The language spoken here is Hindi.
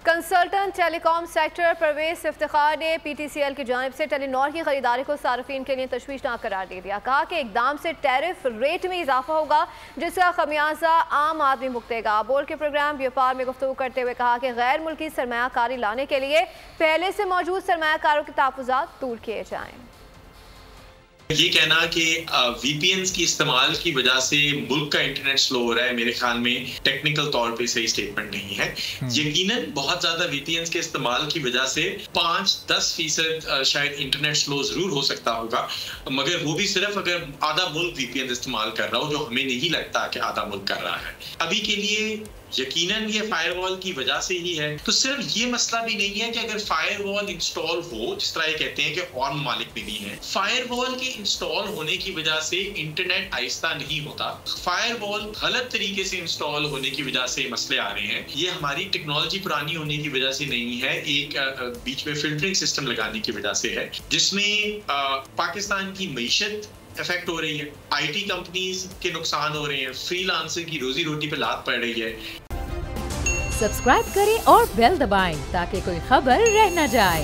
Consultant telecom sector Parvez Iftikhar ने PTCL की जानिब से टेलीनॉर की खरीदारी को सार्फिन के लिए तशवीशनाक करार दे दिया। कहा कि इकदाम से टैरिफ रेट में इजाफा होगा जिसका खमियाजा आम आदमी भुगतेगा। बोर्ड के प्रोग्राम व्यापार में गुफ्तगू करते हुए कहा कि गैर मुल्की सरमायाकारी लाने के लिए पहले से मौजूद सरमायाकारों के तहफ़्फ़ुज़ात दूर किए जाएँ। ये कहना कि VPNs की इस्तेमाल की वजह से मुल्क का इंटरनेट स्लो हो रहा है, मेरे ख्याल में टेक्निकल तौर पे सही स्टेटमेंट नहीं है। यकीनन बहुत ज्यादा VPNs के इस्तेमाल की वजह से 5-10% शायद इंटरनेट स्लो जरूर हो सकता होगा, मगर वो भी सिर्फ अगर आधा मुल्क VPN इस्तेमाल कर रहा हो, जो हमें नहीं लगता कि आधा मुल्क कर रहा है। अभी के लिए यकीनन ये फायरवॉल की वजह से ही है। तो सिर्फ ये मसला भी नहीं है कि अगर फायरवॉल इंस्टॉल हो, जिस तरह ये कहते हैं कि और ममालिक में भी है, फायरवॉल के इंस्टॉल होने की वजह से इंटरनेट आहिस्ता नहीं होता। फायरवॉल गलत तरीके से इंस्टॉल होने की वजह से मसले आ रहे हैं। ये हमारी टेक्नोलॉजी पुरानी होने की वजह से नहीं है, एक बीच में फिल्टरिंग सिस्टम लगाने की वजह से है, जिसमें पाकिस्तान की मईशत इफेक्ट हो रही है, IT कंपनीज के नुकसान हो रहे हैं, फ्रीलांसर की रोजी रोटी पे लात पड़ रही है। सब्सक्राइब करें और बेल दबाएं ताकि कोई खबर रह न जाए।